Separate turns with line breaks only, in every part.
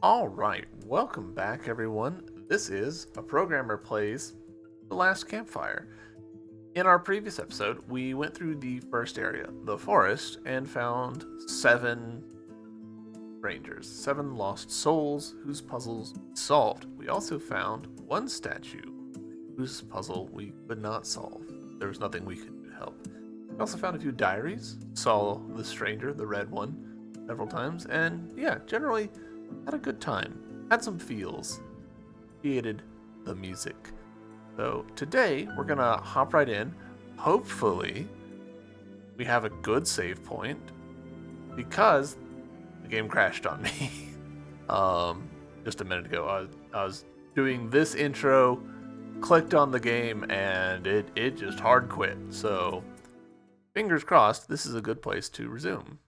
All right, welcome back, everyone. This is A Programmer Plays The Last Campfire. In our previous episode, we went through the first area, the forest, and found seven rangers, seven lost souls whose puzzles we solved. We also found one statue whose puzzle we could not solve. There was nothing we could do to help. We also found a few diaries, saw the stranger, the red one, several times, and yeah, generally had a good time. Had some feels. Created the music. So today we're gonna hop right in. Hopefully we have a good save point because the game crashed on me. Just a minute ago, I was doing this intro, clicked on the game, and it just hard quit. So fingers crossed, this is a good place to resume.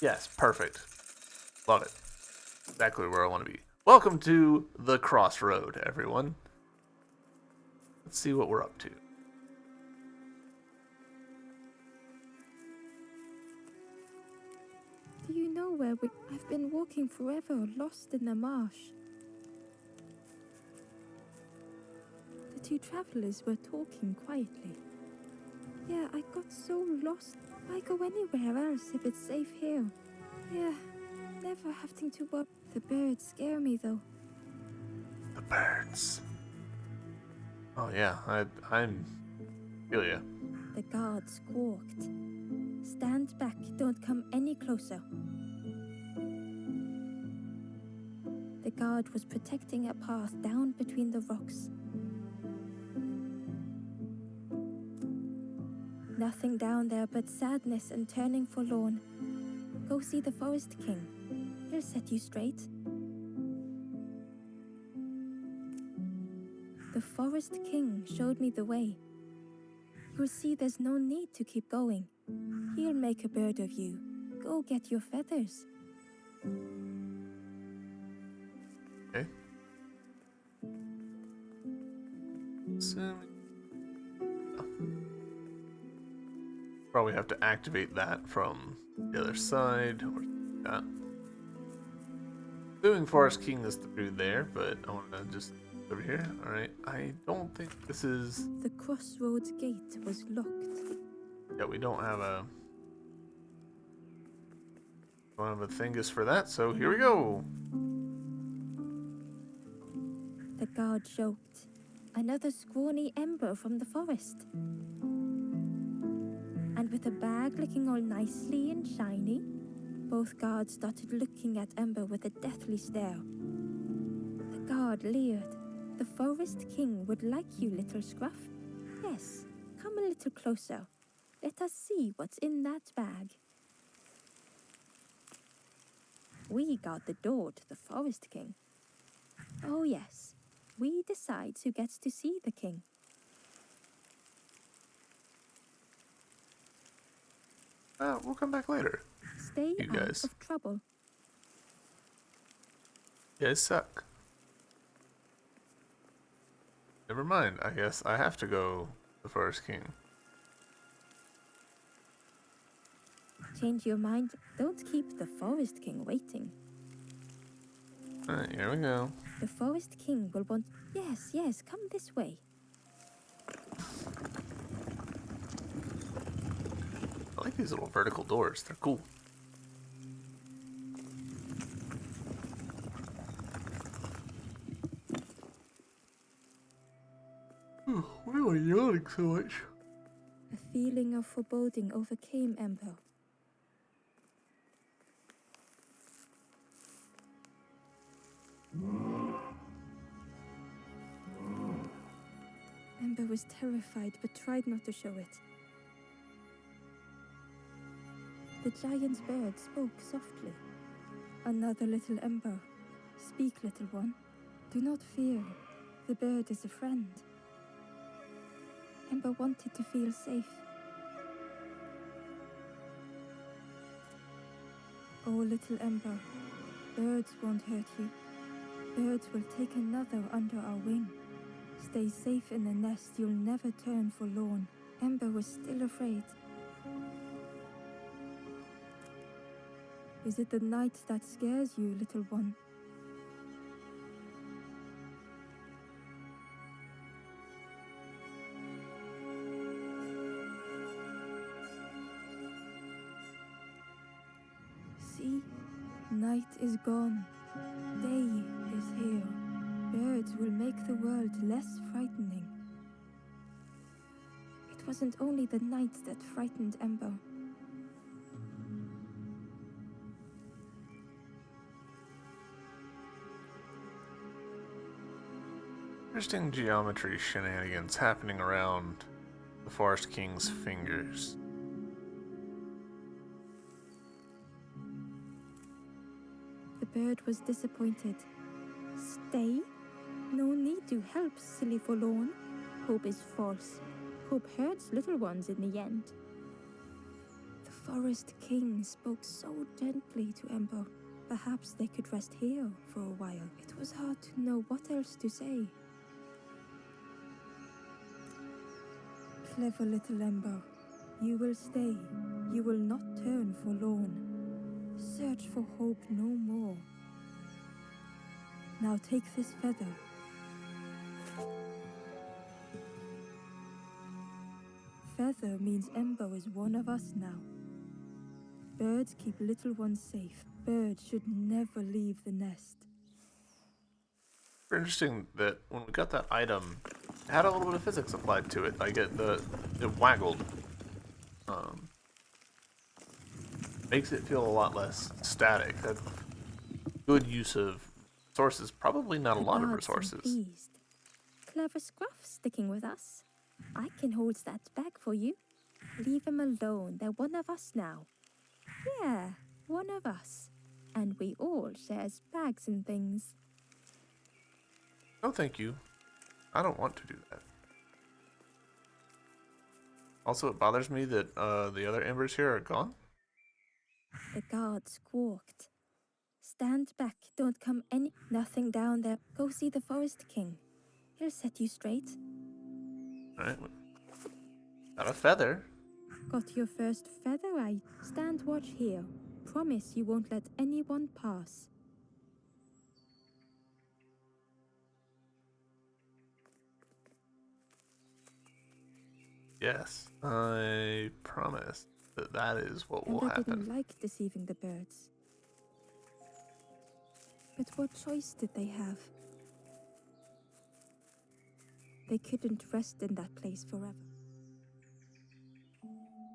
Yes, perfect. Love it. Exactly where I want to be. Welcome to the Crossroad, everyone. Let's see what we're up to.
Do you know where I've been walking forever, lost in the marsh. The two travelers were talking quietly. Yeah, I got so lost. Why go anywhere else if it's safe here? Yeah, never having to worry. The birds scare me though.
The birds. Oh yeah, I'm feel ya.
The guard squawked. Stand back, don't come any closer. The guard was protecting a path down between the rocks. Nothing down there but sadness and turning forlorn. Go see the Forest King. He'll set you straight. The Forest King showed me the way. You'll see there's no need to keep going. He'll make a bird of you. Go get your feathers.
Okay. Probably have to activate that from the other side or that. Assuming Forest King is through there, but I want to just over here. All right. I don't think this is.
The crossroads gate was locked.
Yeah, we don't have a thingus for that. So here we go.
The guard joked. Another scrawny ember from the forest. And with a bag looking all nicely and shiny, both guards started looking at Ember with a deathly stare. The guard leered. The Forest King would like you, little scruff. Yes, come a little closer. Let us see what's in that bag. We guard the door to the Forest King. Oh yes, we decide who gets to see the king.
We'll come back later.
Stay
You
out
guys.
of trouble.
You guys suck. Never mind. I guess I have to go the Forest King.
Change your mind. Don't keep the Forest King waiting.
Alright, here we go.
The Forest King will want... Yes, come this way.
I like these little vertical doors. They're cool. Why am I yawning so much?
A feeling of foreboding overcame Ember. Ember was terrified but tried not to show it. The giant bird spoke softly. Another little Ember. Speak, little one. Do not fear. The bird is a friend. Ember wanted to feel safe. Oh, little Ember, birds won't hurt you. Birds will take another under our wing. Stay safe in the nest, you'll never turn forlorn. Ember was still afraid. Is it the night that scares you, little one? See, night is gone. Day is here. Birds will make the world less frightening. It wasn't only the night that frightened Ember.
Interesting geometry shenanigans happening around the Forest King's fingers.
The bird was disappointed. Stay? No need to help, silly forlorn. Hope is false. Hope hurts little ones in the end. The Forest King spoke so gently to Ember. Perhaps they could rest here for a while. It was hard to know what else to say. Clever little Ember, you will stay. You will not turn forlorn. Search for hope no more. Now take this feather. Feather means Ember is one of us now. Birds keep little ones safe. Birds should never leave the nest.
Interesting that when we got that item, it had a little bit of physics applied to it. Like it waggled. Makes it feel a lot less static. That's good use of resources. Probably not a
The
lot of
guards seem
resources.
pleased. Clever Scruff sticking with us. I can hold that bag for you. Leave him alone. They're one of us now. Yeah, one of us. And we all shares bags and things.
No, thank you. I don't want to do that. Also, it bothers me that the other embers here are gone.
The guard squawked. Stand back, don't come any. Nothing down there. Go see the Forest King. He'll set you straight.
Alright. Got a feather.
Got your first feather, I. Stand watch here. Promise you won't let anyone pass.
Yes. I promise that that is what will
Ember didn't
happen.
like deceiving the birds. But what choice did they have? They couldn't rest in that place forever.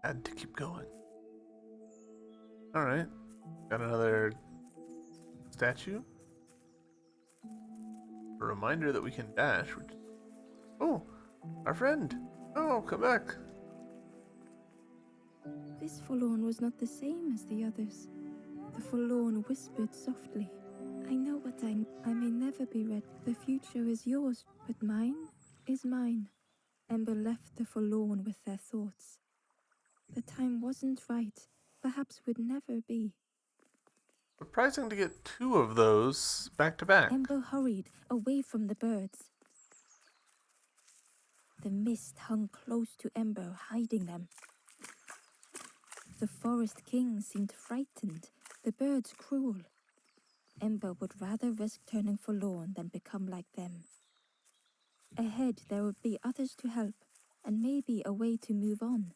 Had to keep going. Alright. Got another statue. A reminder that we can dash. Oh, our friend. Oh, come back.
This forlorn was not the same as the others. The forlorn whispered softly. I know what I may never be ready. The future is yours, but mine is mine. Ember left the forlorn with their thoughts. The time wasn't right, perhaps would never be.
Surprising to get two of those back to back.
Ember hurried away from the birds. The mist hung close to Ember, hiding them. The Forest King seemed frightened, the birds cruel. Ember would rather risk turning forlorn than become like them. Ahead there would be others to help, and maybe a way to move on.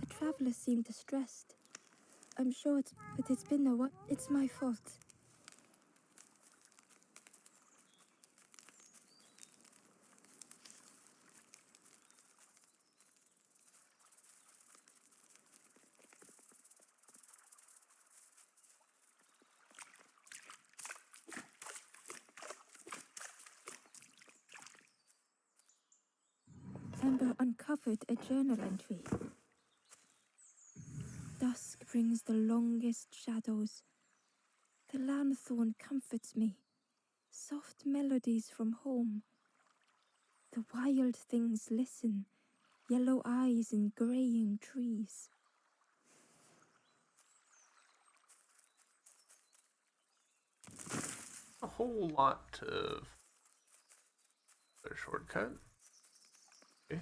The traveler seemed distressed. I'm sure but it's been a while. It's my fault. Ember uncovered a journal entry. Dusk brings the longest shadows. The lanthorn comforts me. Soft melodies from home. The wild things listen. Yellow eyes in graying trees.
A whole lot of Another shortcut. Okay.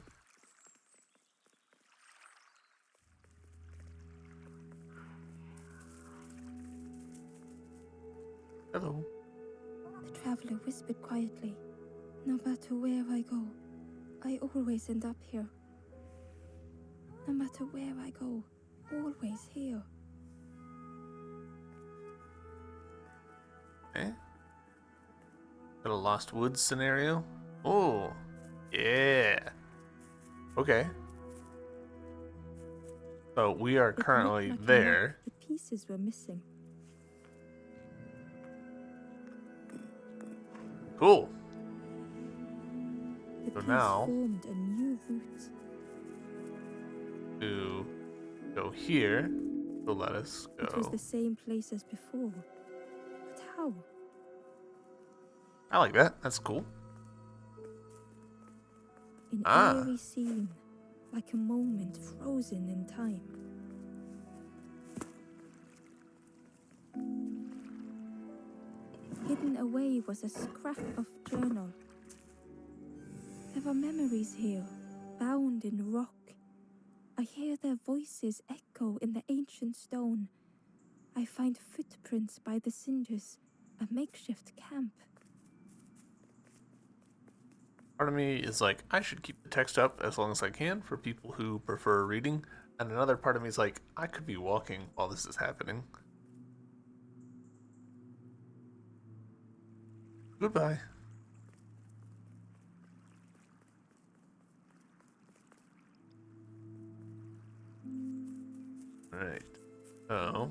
Hello.
The traveler whispered quietly. No matter where I go, I always end up here. No matter where I go, always here.
Okay. Got a Lost Woods scenario. Oh, yeah. Okay. So we are
It looked
currently
like a map,
there.
but pieces were missing.
Cool.
The
So
piece
now
formed a new route.
to go here. So let us
It was
go.
the same place as before. But how?
I like that. That's cool.
An
Ah.
eerie scene, like a moment frozen in time. Hidden away was a scrap of journal. There are memories here, bound in rock. I hear their voices echo in the ancient stone. I find footprints by the cinders, a makeshift camp.
Part of me is like, I should keep the text up as long as I can for people who prefer reading. And another part of me is like, I could be walking while this is happening. Goodbye. Alright. Oh.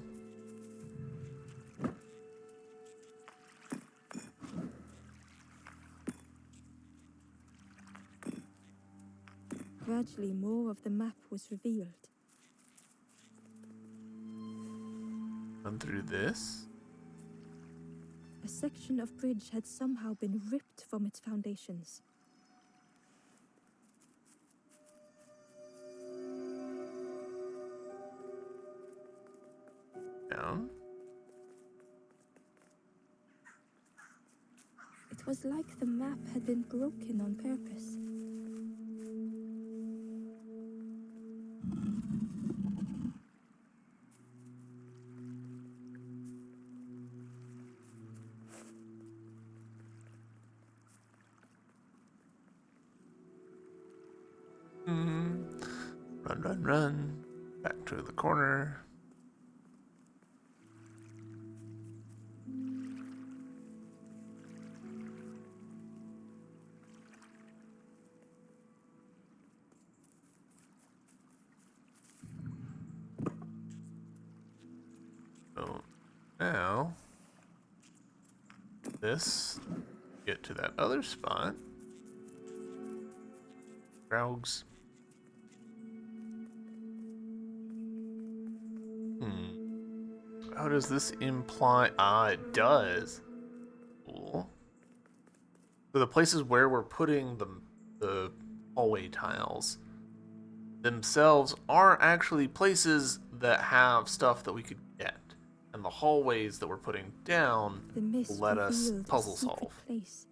Gradually, more of the map was revealed.
Run through this.
A section of bridge had somehow been ripped from its foundations.
Down.
It was like the map had been broken on purpose.
Run, run, run. Back to the corner. So now, this, get to that other spot. Draugs. How does this imply? Ah, it does. Cool. So the places where we're putting the hallway tiles themselves are actually places that have stuff that we could get. And the hallways that we're putting down
The mist
will let us
revealed
puzzle
a secret
solve.
place.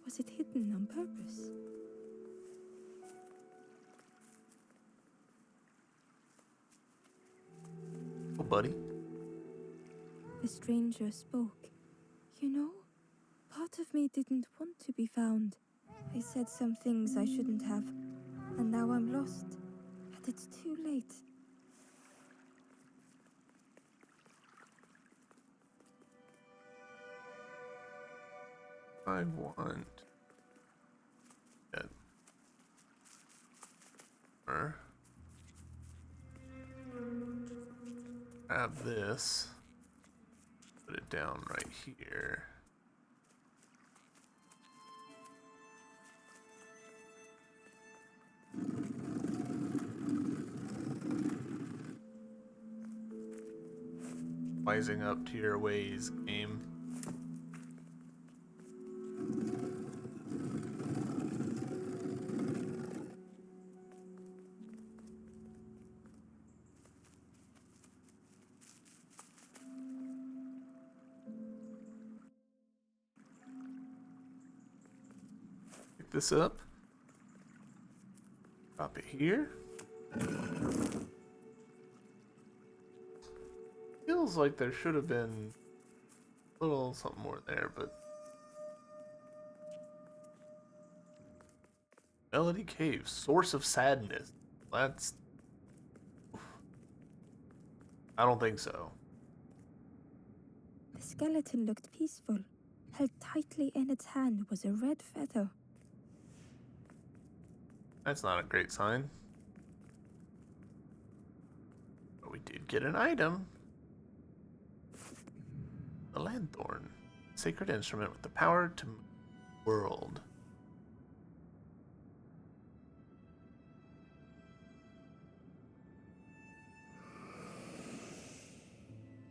Was it hidden on purpose?
Oh, buddy.
The stranger spoke. You know, part of me didn't want to be found. I said some things I shouldn't have, and now I'm lost. But it's too late.
I want that. Grab this. Put it down right here. Wising up to your ways, game. pick this up. Drop it here. Feels like there should have been a little something more there, but... Melody Cave, source of sadness. That's... I don't think so.
The skeleton looked peaceful. Held tightly in its hand was a red feather.
That's not a great sign. But we did get an item. The lanthorn. Sacred instrument with the power to move the world.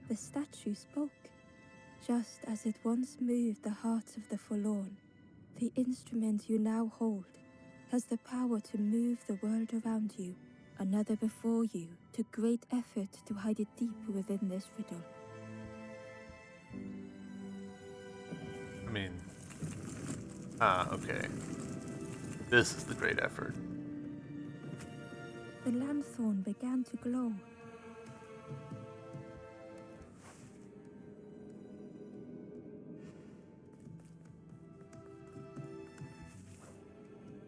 The statue spoke. Just as it once moved the hearts of the forlorn, the instrument you now hold has the power to move the world around you, another before you, to great effort to hide it deep within this riddle.
I mean... okay. This is the great effort.
The lanthorn began to glow.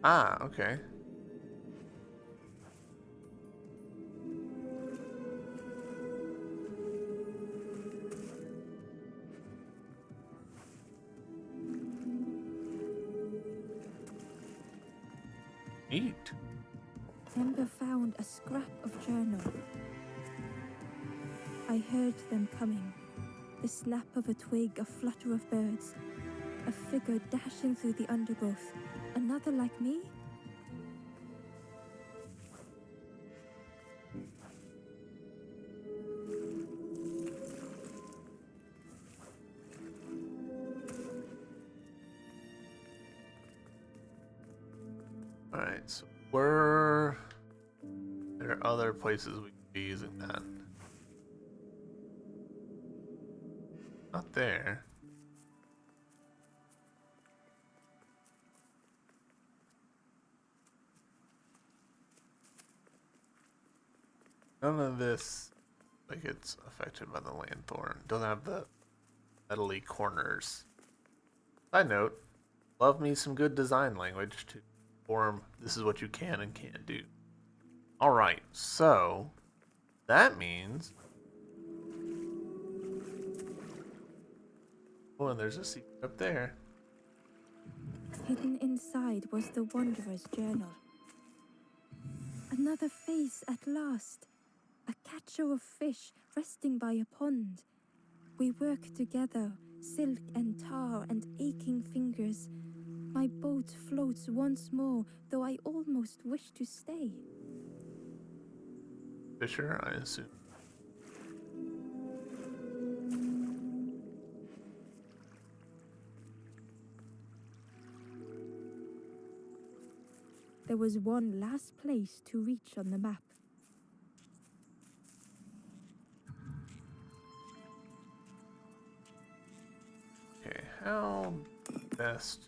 Okay. Neat.
Ember found a scrap of journal. I heard them coming. The snap of a twig, a flutter of birds. A figure dashing through the undergrowth. Another like me?
Alright, so where... There are other places we could be using that. Not there. None of this, like, it's affected by the lanthorn. Doesn't have the metally corners. Side note, love me some good design language to form this is what you can and can't do. Alright, so that means... Oh, and there's a secret up there.
Hidden inside was the Wanderer's journal. Another face at last. A catcher of fish resting by a pond. We work together, silk and tar and aching fingers. My boat floats once more, though I almost wish to stay.
Fisher, I assume.
There was one last place to reach on the map.
Okay, how best...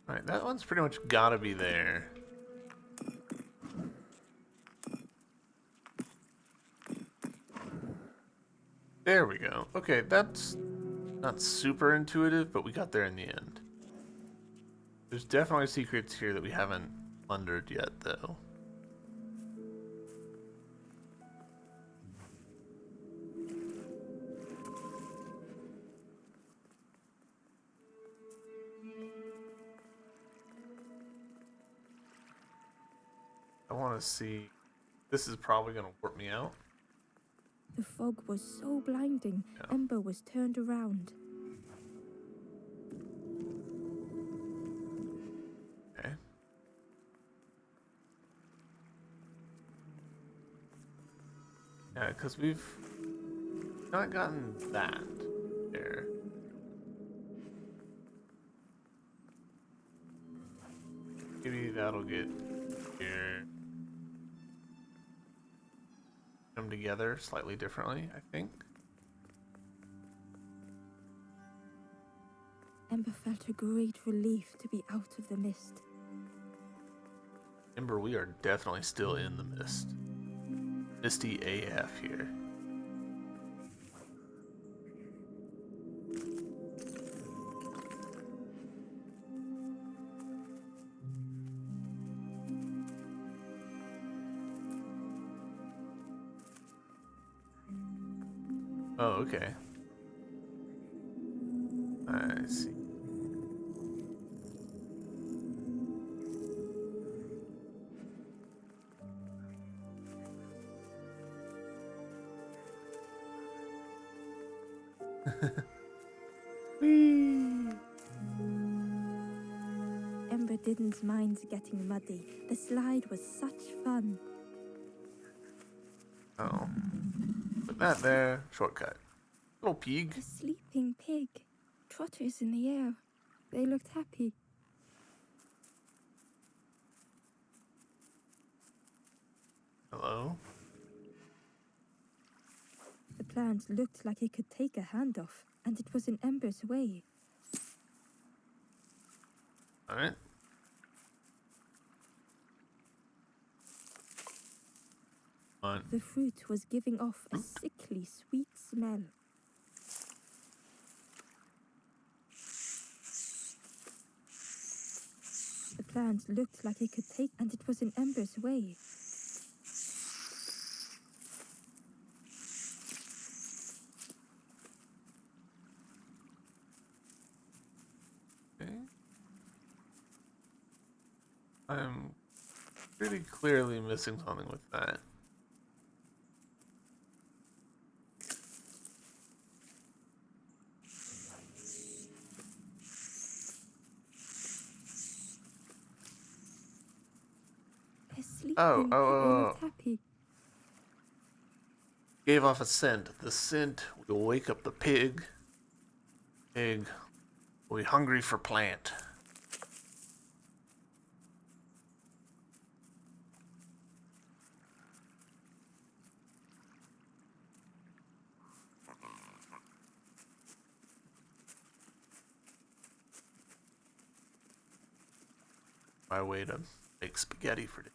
Alright, that one's pretty much gotta be there. There we go. Okay, that's not super intuitive, but we got there in the end. There's definitely secrets here that we haven't plundered yet, though. I want to see... This is probably going to warp me out.
The fog was so blinding,
Yeah.
Ember was turned around.
Okay. Yeah, because we've not gotten that there. maybe that'll get here. Come together slightly differently, I think.
Ember felt a great relief to be out of the mist.
Ember, we are definitely still in the mist. Misty AF here. Oh, okay. I see. Whee!
Ember didn't mind getting muddy. The slide was such fun.
Oh. Put that there. Shortcut. Little pig.
A sleeping pig. Trotters in the air. They looked happy.
Hello?
The plant looked like it could take a hand off, and it was in Ember's way.
Alright. On.
The fruit was giving off a sickly sweet smell. The plant looked like it could take, and it was in Ember's way.
Okay. I'm pretty clearly missing something with that.
A sleeping
Oh,
pig.
oh,
They
oh,
looked happy.
Gave off a scent. The scent will wake up the pig. Pig will be hungry for plant. My way to make spaghetti for dinner.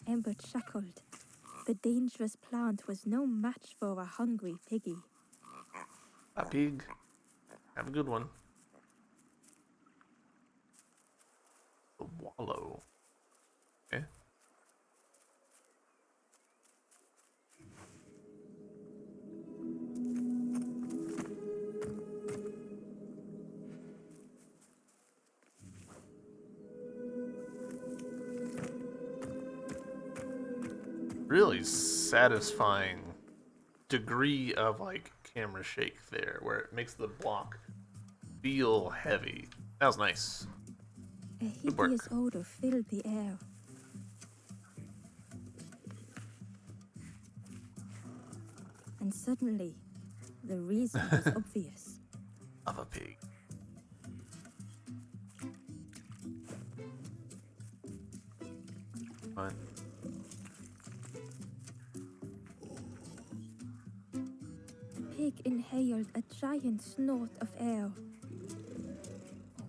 Ember chuckled. The dangerous plant was no match for a hungry piggy.
A pig. Have a good one. The wallow. Okay. Really satisfying degree of like camera shake there where it makes the block feel heavy. That was nice.
A
Good work.
hideous odor filled the air. And suddenly, the reason was obvious.
Of a pig. Fun.
The pig inhaled a giant snort of air.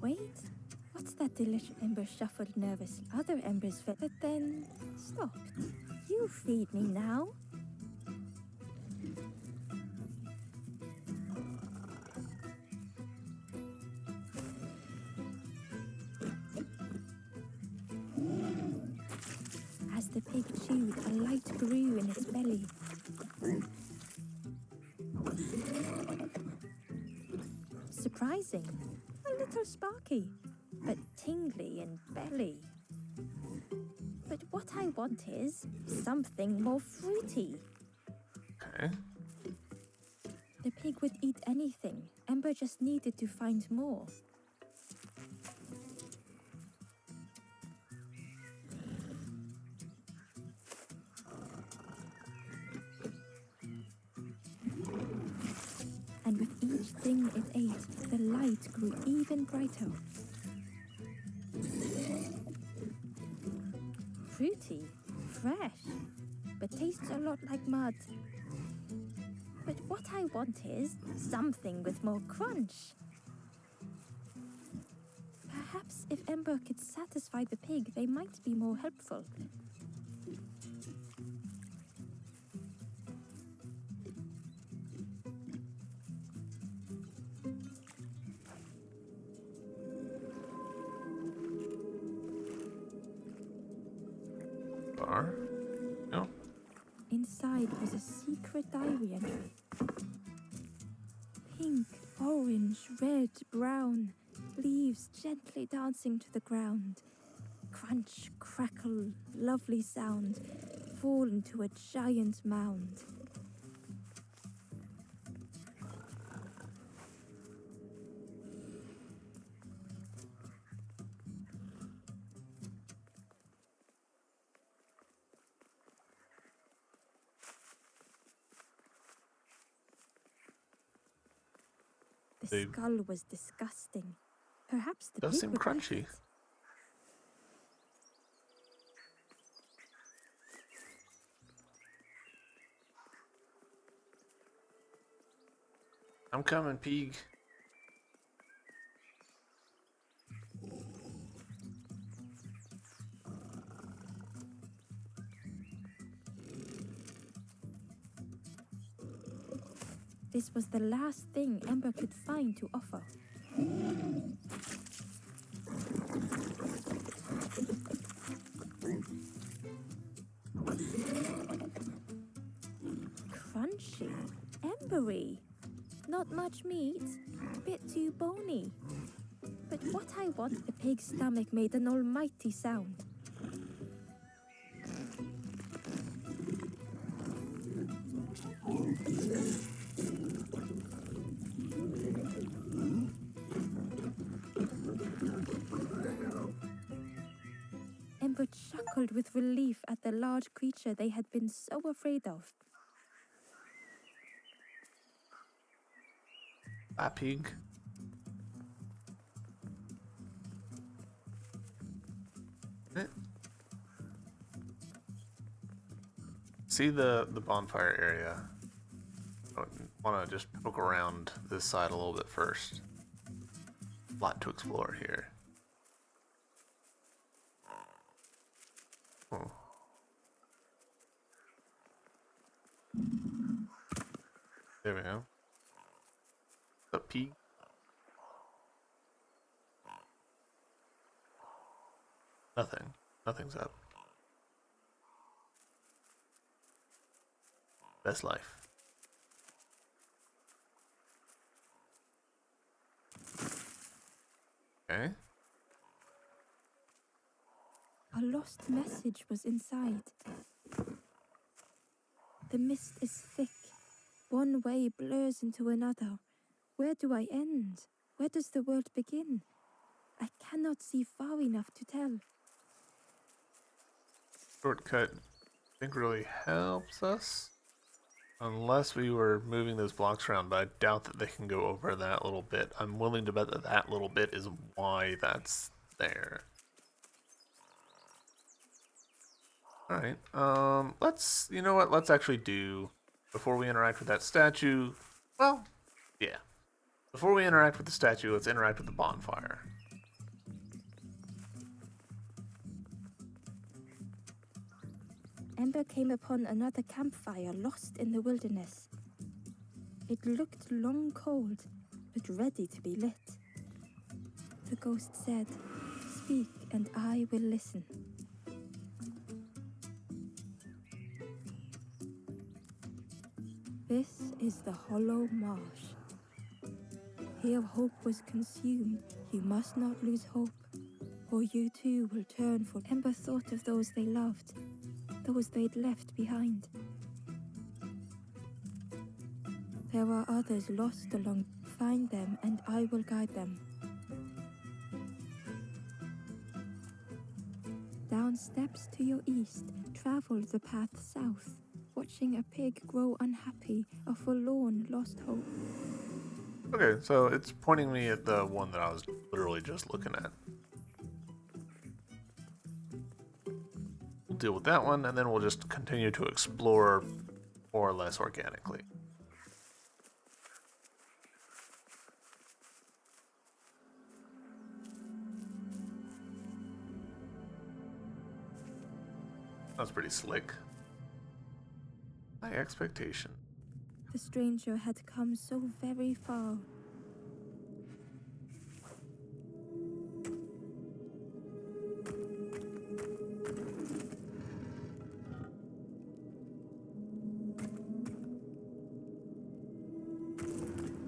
Wait, what's that delicious? Ember shuffled nervously. Other embers fell, but then stopped. You feed me now. As the pig chewed, a light grew in its belly. Surprising, a little sparky, but tingly in belly. But what I want is something more fruity.
Okay.
The pig would eat anything. Ember just needed to find more. each thing it ate, the light grew even brighter. Fruity, fresh, but tastes a lot like mud. But what I want is something with more crunch. Perhaps if Ember could satisfy the pig, they might be more helpful.
Bar? No.
Inside was a secret diary entry. Pink, orange, red, brown, leaves gently dancing to the ground. Crunch, crackle, lovely sound, fall into a giant mound. The
They-
skull was disgusting. Perhaps the
Does
pig
seem
would like
crunchy.
it.
I'm coming, pig.
This was the last thing Ember could find to offer. Crunchy, embery, not much meat, bit too bony. But what I want, the pig's stomach made an almighty sound. Ember chuckled with relief at the large creature they had been so afraid of.
Bye, pig. Eh. See the bonfire area. I want to just poke around this side a little bit first. Lot to explore here. Oh. There we go. The pig. Nothing. Nothing's up. Best life. Okay.
A lost message was inside. The mist is thick. One way blurs into another. Where do I end? Where does the world begin? I cannot see far enough to tell.
Shortcut, I think, really helps us. Unless we were moving those blocks around, but I doubt that they can go over that little bit. I'm willing to bet that that little bit is why that's there. Alright, let's, you know what, let's actually do, before we interact with that statue, well, yeah. Before we interact with the statue, let's interact with the bonfire.
Ember came upon another campfire lost in the wilderness. It looked long cold, but ready to be lit. The ghost said, "Speak and I will listen." This is the Hollow Marsh. Here hope was consumed. You must not lose hope, or you too will turn, for Ember thought of those they loved, those they'd left behind. There are others lost along. Find them and I will guide them. Down steps to your east, travel the path south, watching a pig grow unhappy, a forlorn lost hope.
Okay, so it's pointing me at the one that I was literally just looking at. We'll deal with that one, and then we'll just continue to explore more or less organically. That's pretty slick. High expectation.
The stranger had come so very far.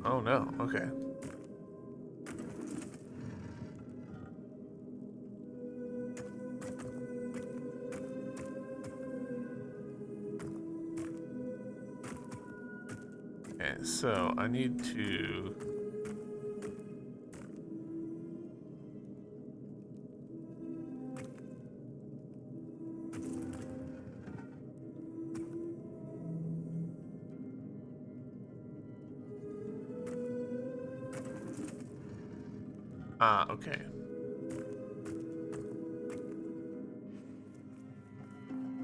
Oh no, okay. Okay, so I need to... Ah, okay.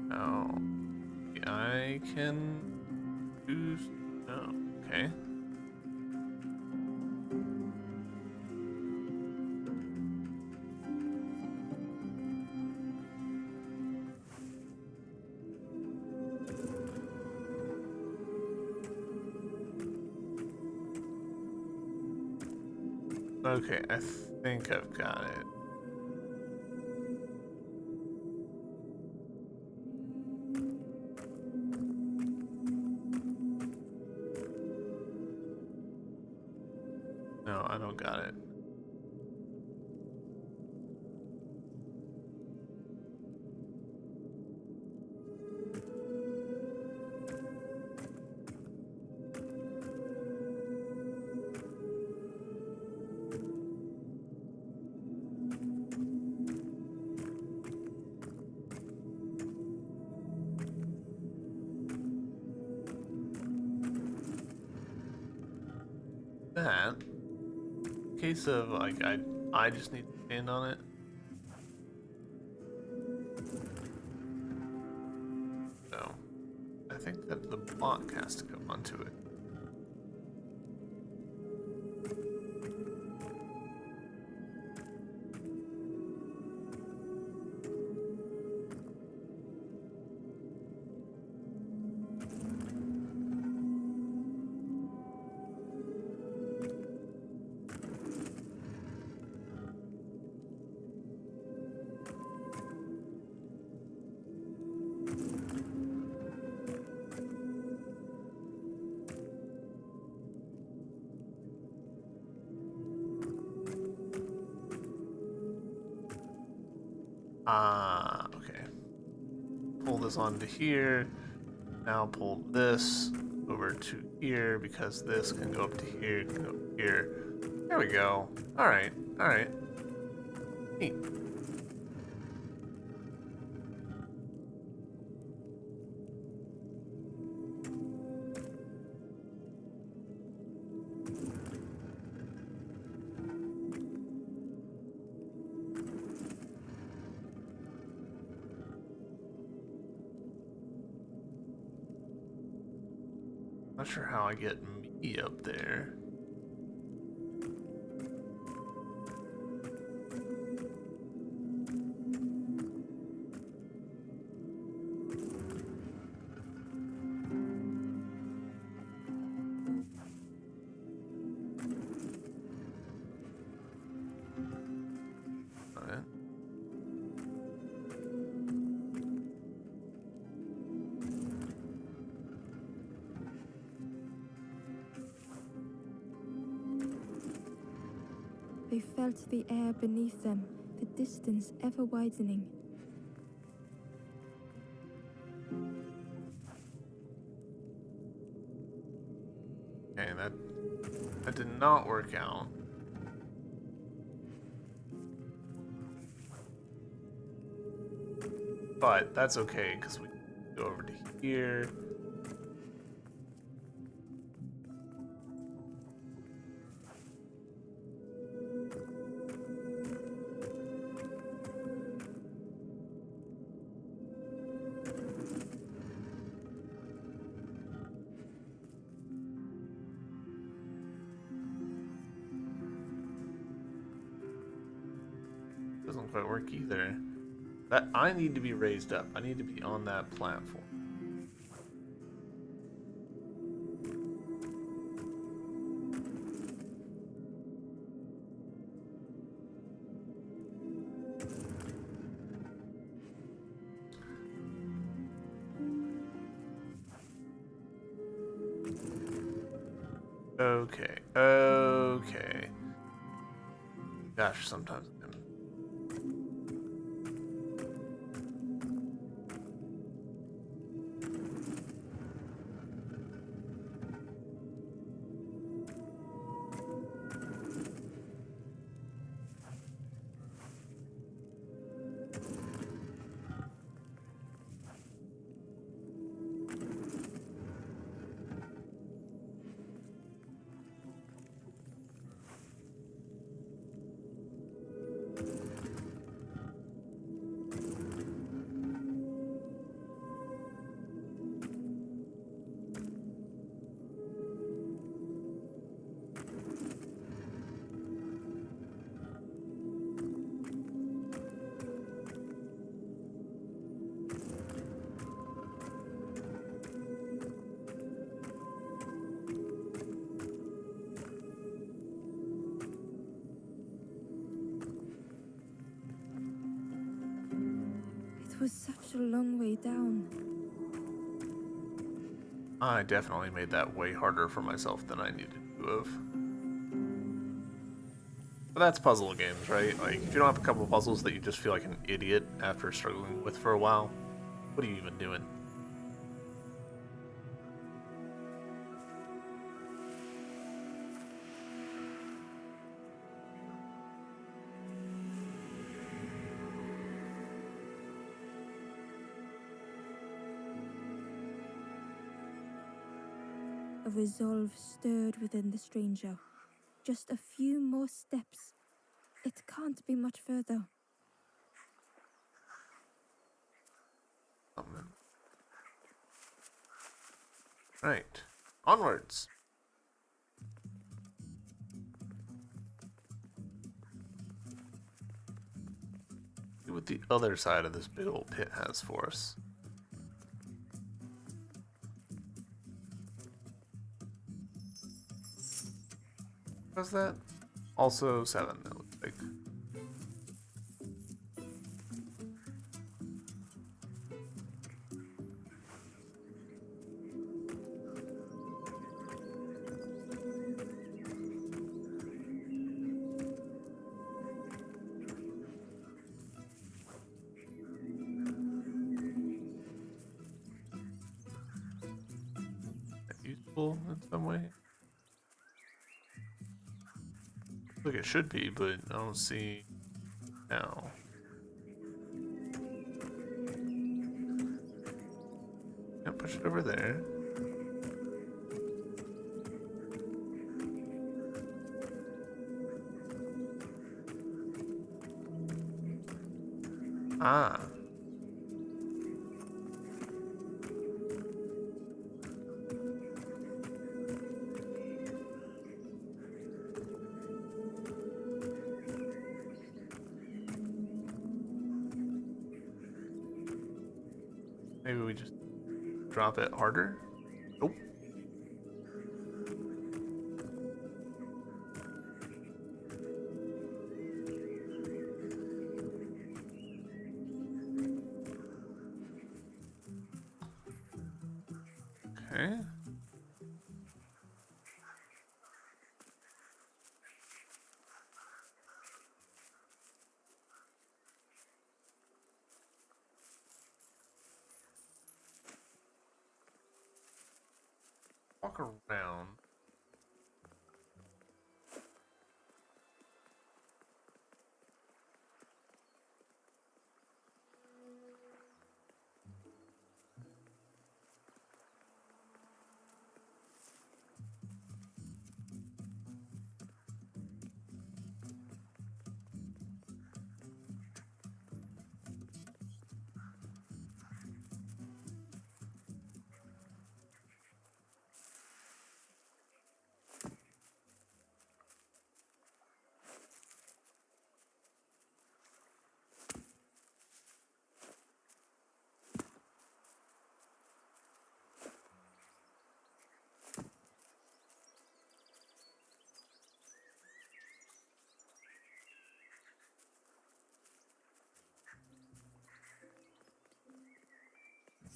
Now, I can do... Oh, okay. Okay, I think I've got it. No, I don't got it. That, in case of, like, I just need to stand on it. So, I think that the block has to go onto it. Ah, okay. Pull this onto here. Now pull this over to here because this can go up to here, can go up here. There we go. Alright, alright. Neat. Not sure how I get me up there. Alright.
They felt the air beneath them, the distance ever widening.
Okay, that did not work out. But that's okay, because we can go over to here. doesn't quite work either. That I need to be raised up. I need to be on that platform. Okay. Okay. Gosh, sometimes I'm...
It was such a long way down.
I definitely made that way harder for myself than I needed to have. But that's puzzle games, right? Like, if you don't have a couple puzzles that you just feel like an idiot after struggling with for a while, what are you even doing?
A resolve stirred within the stranger. Just a few more steps. It can't be much further.
Right. Onwards. See what the other side of this big old pit has for us. What's that? Also 7, it looks like. Useful in some way? Look, it should be, but I don't see now. Yeah, push it over there. Ah. Maybe we just drop it harder? Nope. Okay. Walk around.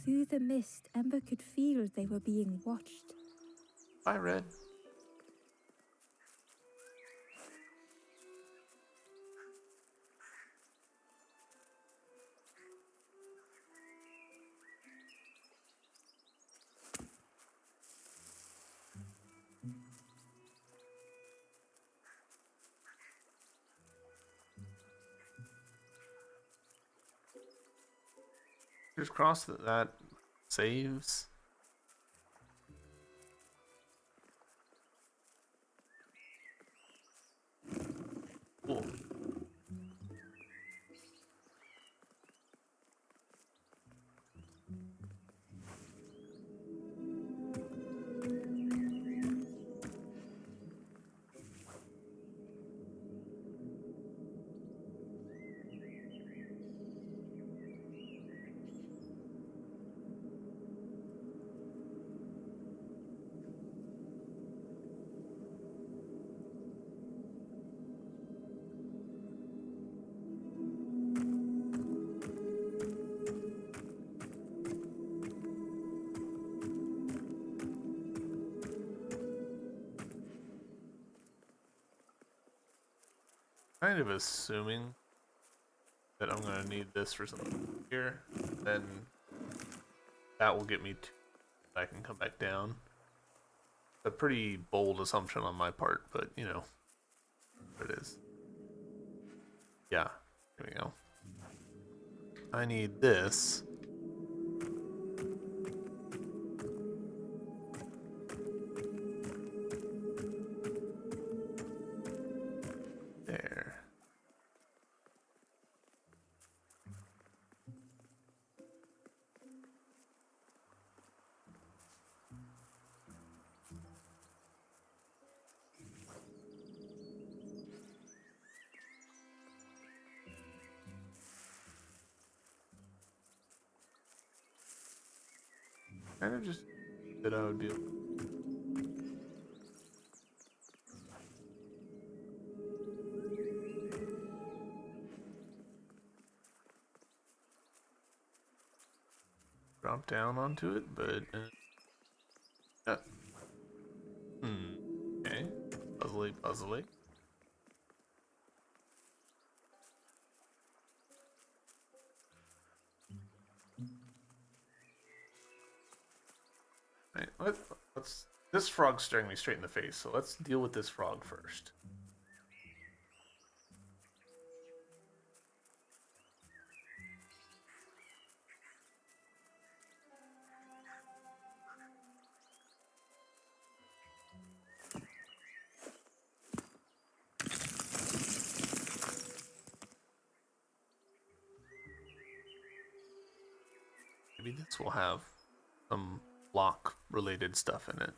Through the mist, Ember could feel they were being watched.
Bye, Red. Fingers crossed that saves. Cool. Kind of assuming that I'm gonna need this for something here, then that will get me to I can come back down. A pretty bold assumption on my part, but you know, what it is. Yeah, here we go. I need this. There. Kind of just that I would be. Drop down onto it, but yeah. Okay. Puzzly, puzzly. Right, let's. This frog's staring me straight in the face, so let's deal with this frog first. Maybe this will have some block-related stuff in it.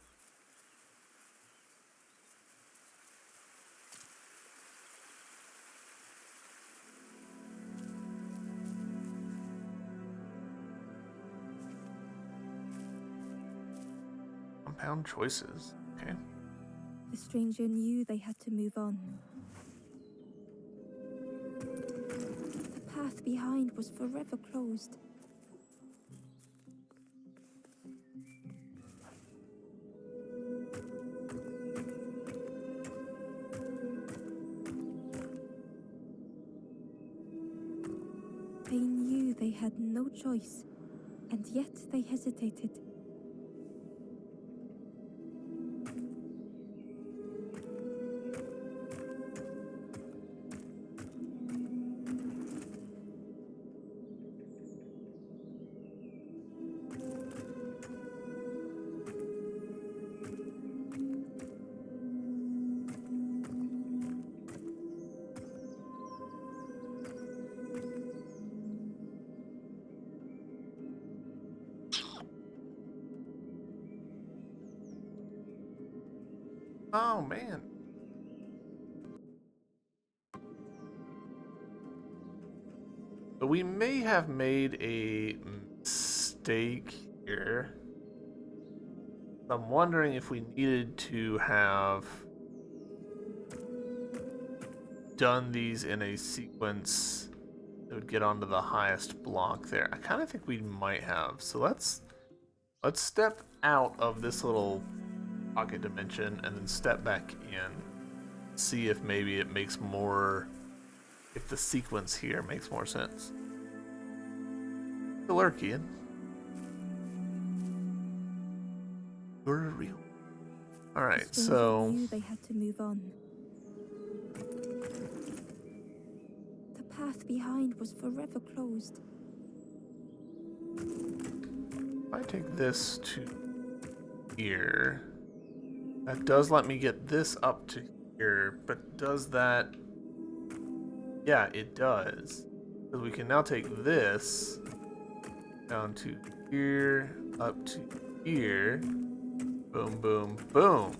Compound choices. Okay.
The stranger knew they had to move on. The path behind was forever closed. They knew they had no choice, and yet they hesitated.
Oh man. But we may have made a mistake here. I'm wondering if we needed to have done these in a sequence it would get onto the highest block there. I kind of think we might have. So let's step out of this little pocket dimension and then step back in. See if maybe it makes more, if the sequence here makes more sense. Lurkian. You're real. Alright,
The stranger
so
knew they had to move on. The path behind was forever closed.
if I take this to here, that does let me get this up to here, but does that... Yeah, it does. Because we can now take this down to here, up to here. Boom, boom, boom.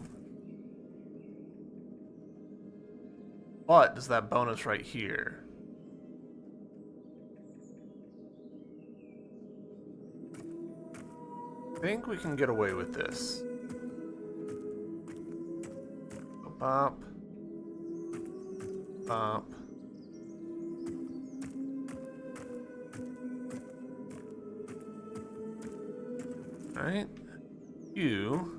But does that bonus right here? I think we can get away with this. Bop. Bop. Alright. You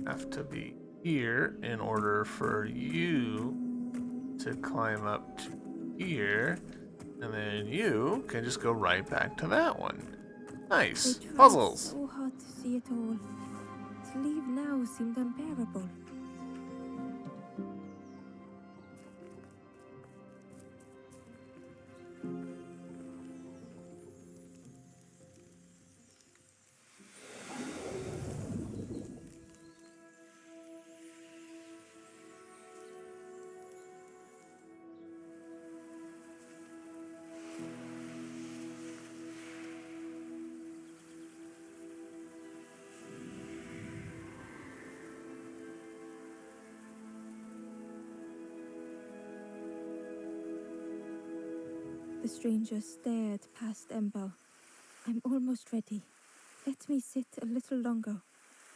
have to be here in order for you to climb up to here. And then you can just go right back to that one. Nice.
They tried
Puzzles.
so hard to see it all. To leave now seemed unbearable. The stranger stared past Ember. I'm almost ready. Let me sit a little longer.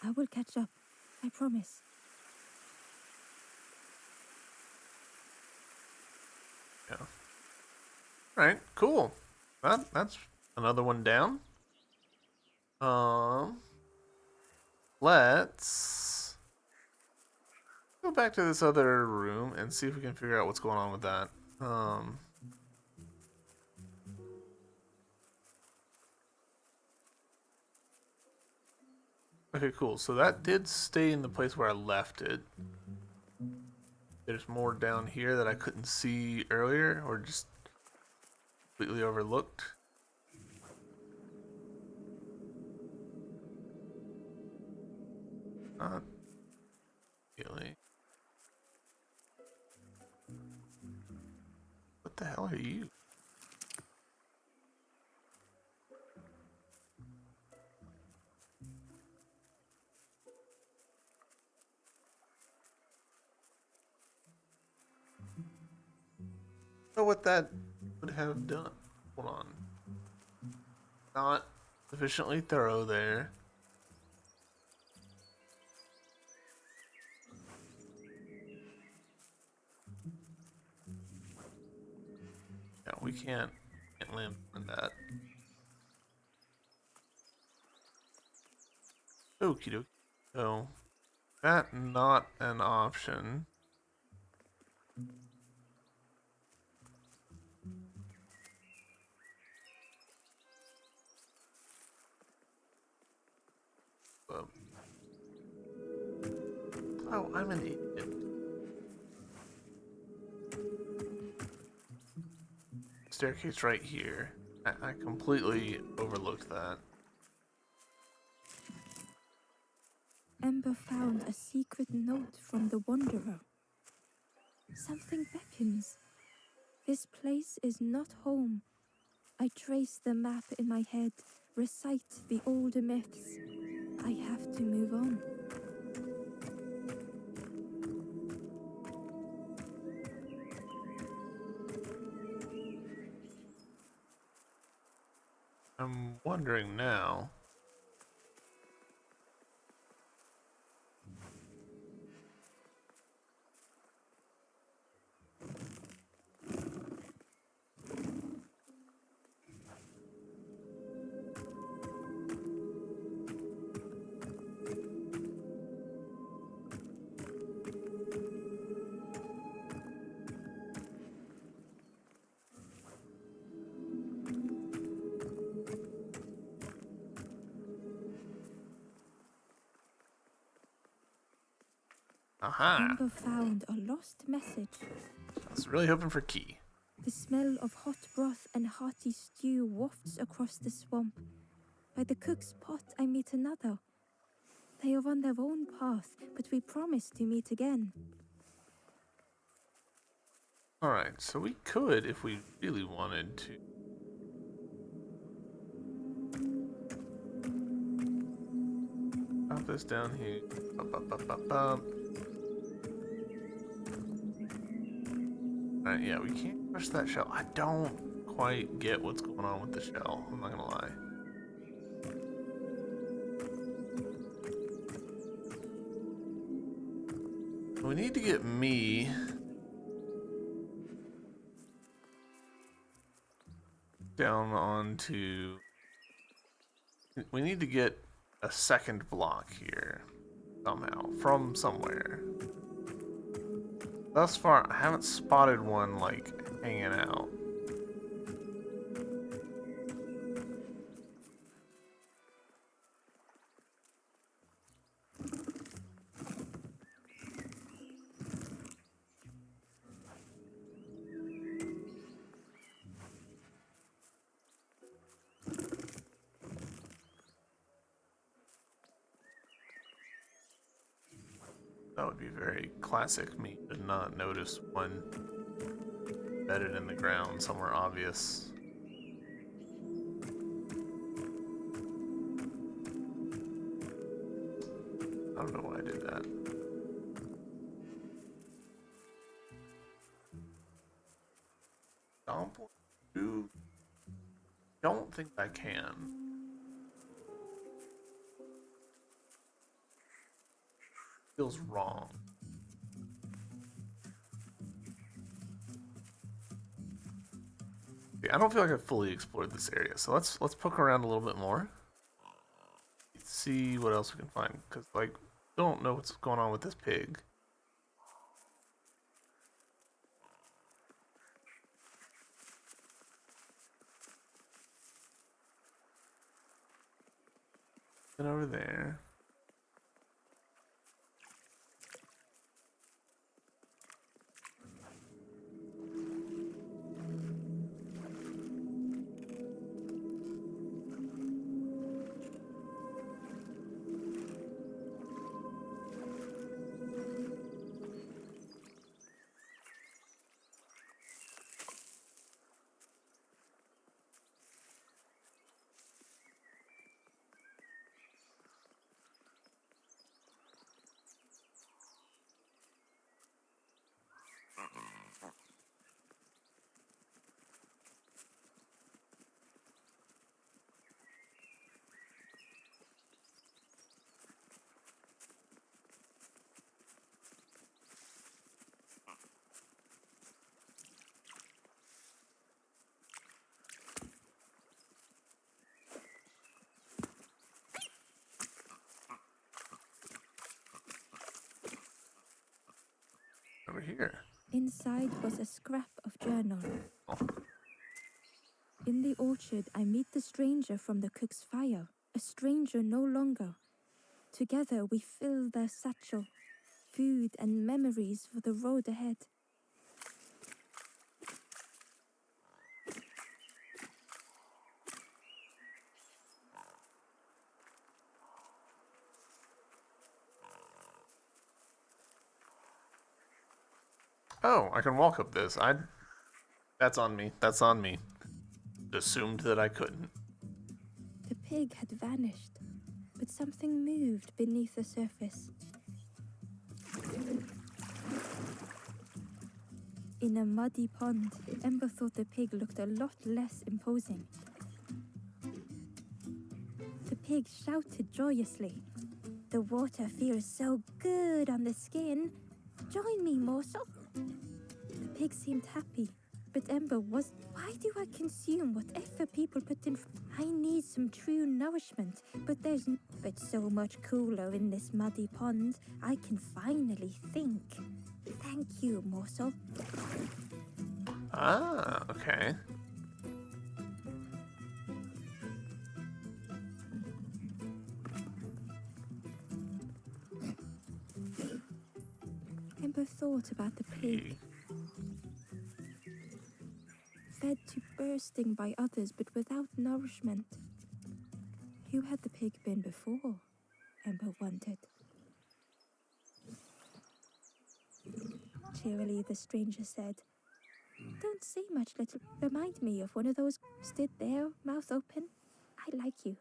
I will catch up. I promise.
Yeah. Alright, cool. That's another one down. Let's go back to this other room and see if we can figure out what's going on with that. Okay, cool. So that did stay in the place where I left it. There's more down here that I couldn't see earlier or just completely overlooked. Not really. What the hell are you? Know what that would have done. Hold on. Not sufficiently thorough there. Yeah, we can't land on that. Okie dokie. So, that not an option. But, oh, I'm an idiot. Staircase right here. I completely overlooked that.
Ember found a secret note from the Wanderer. Something beckons. This place is not home. I trace the map in my head, recite the older myths. I have to move on.
I'm wondering now. Aha!
Ember found a lost message.
I was really hoping for key.
The smell of hot broth and hearty stew wafts across the swamp. By the cook's pot I meet another. They are on their own path, but we promise to meet again.
Alright, so we could, if we really wanted to. Pop this down here. Alright, yeah, we can't push that shell. I don't quite get what's going on with the shell. I'm not gonna lie. We need to get me down onto. We need to get a second block here somehow from somewhere. Thus far, I haven't spotted one like hanging out. That would be very classic me to not notice one embedded in the ground somewhere obvious. I don't know why I did that. Don't think I can. Feels wrong. Okay, I don't feel like I've fully explored this area, so let's poke around a little bit more. See what else we can find, because like don't know what's going on with this pig. And over there. Over here.
Inside was a scrap of journal.
Oh.
In the orchard, I meet the stranger from the cook's fire. A stranger no longer. Together we fill their satchel. Food and memories for the road ahead.
Oh, I can walk up this. That's on me. That's on me. Assumed that I couldn't.
The pig had vanished, but something moved beneath the surface. In a muddy pond, Ember thought the pig looked a lot less imposing. The pig shouted joyously. The water feels so good on the skin. Join me, morsel. The pig seemed happy, but Ember was. Why do I consume whatever people put in? I need some true nourishment, but but so much cooler in this muddy pond. I can finally think. Thank you, morsel.
Ah, okay.
Ember thought about the pig, fed to bursting by others but without nourishment. Who had the pig been before? Ember wondered. Cheerily, the stranger said, "Don't say much, little. Remind me of one of those stood there, mouth open. I like you."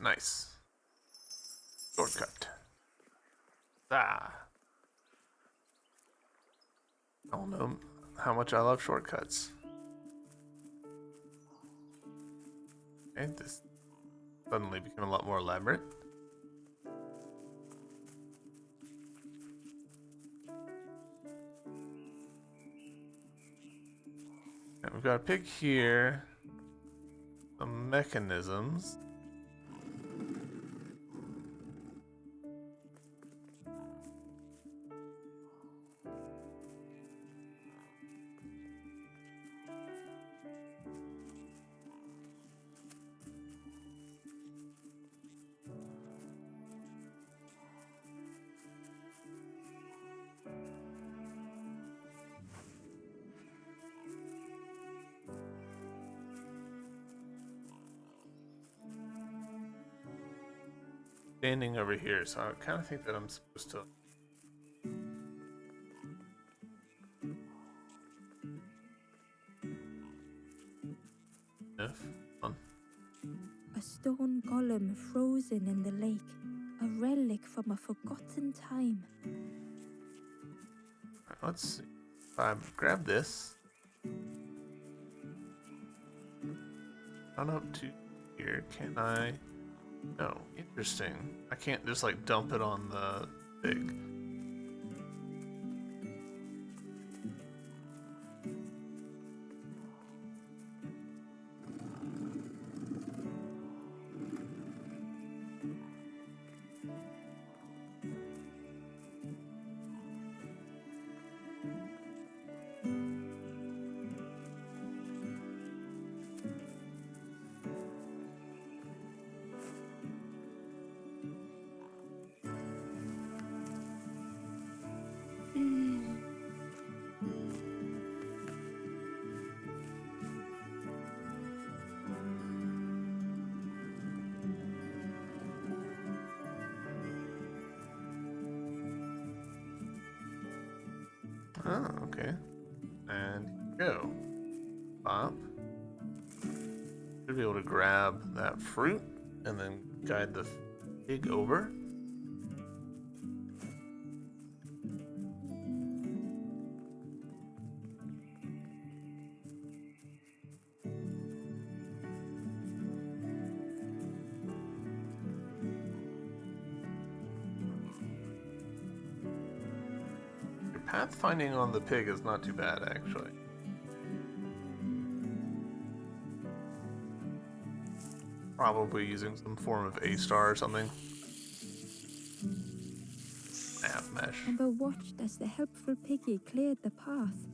Nice. Shortcut. Ah. I don't know how much I love shortcuts. Okay, this suddenly became a lot more elaborate. And we've got a pig here. Some mechanisms. Standing over here, so I kind of think that I'm supposed to. On.
A stone golem frozen in the lake, a relic from a forgotten time.
Right, let's see. If I grab this, on up to here, can I? No, interesting. I can't just like dump it on the pig. Oh, okay. And go. Pop. Should be able to grab that fruit and then guide the pig over. Your pathfinding on the pig is not too bad, actually. Probably using some form of A-star or something. Nav mesh.
Ember watched as the helpful piggy cleared the path.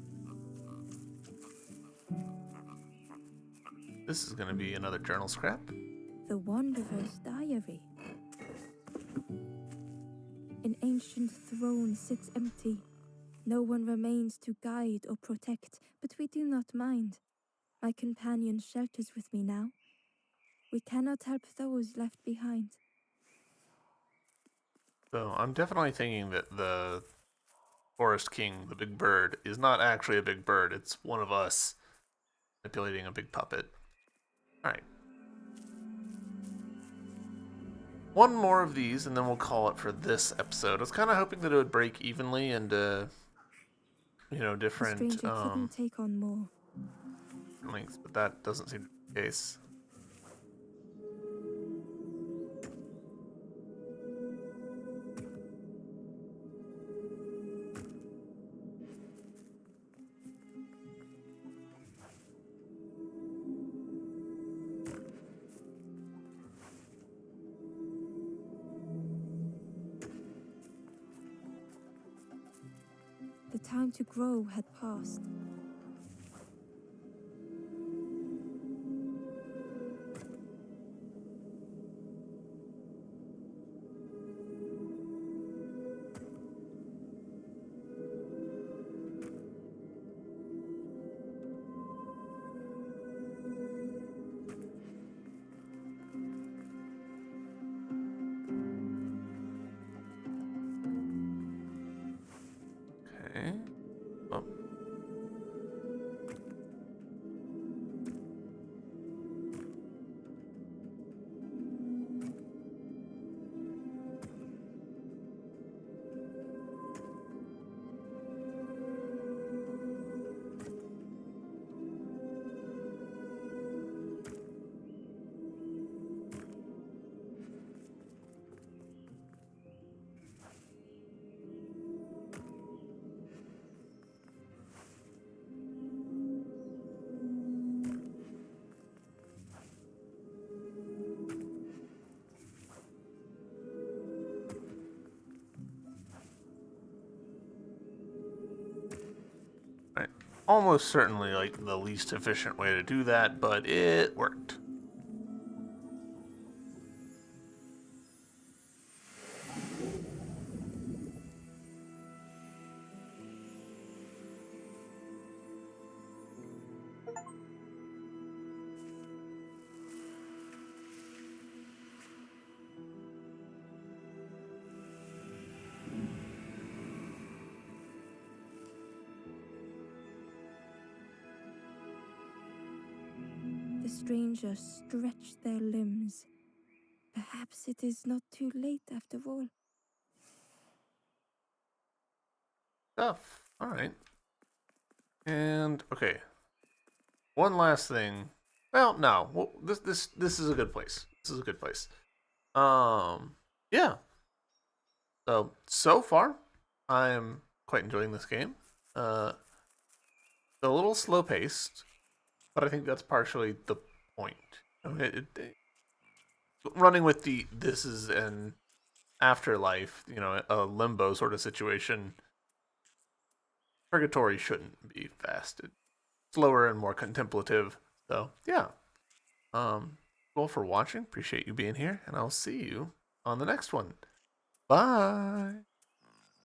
This is going to be another journal scrap.
The Wanderer's Diary. An ancient throne sits empty. No one remains to guide or protect, but we do not mind. My companion shelters with me now. We cannot help those left behind.
So I'm definitely thinking that the Forest King, the big bird, is not actually a big bird. It's one of us manipulating a big puppet. Alright. One more of these, and then we'll call it for this episode. I was kind of hoping that it would break evenly into, different
The stranger couldn't take on more.
lengths, but that doesn't seem to be the case.
The time to grow had passed.
almost certainly like the least efficient way to do that, but it worked.
The strangers stretch their limbs. Perhaps it is not too late after all.
Stuff. All right. And okay, one last thing. Well, no. Well, this is a good place. This is a good place. Yeah. So far, I'm quite enjoying this game. Uh, a little slow paced, but I think that's partially the point. Running with the this is an afterlife, a limbo sort of situation. Purgatory shouldn't be fast. It's slower and more contemplative. So yeah. Well, for watching, appreciate you being here, and I'll see you on the next one. Bye.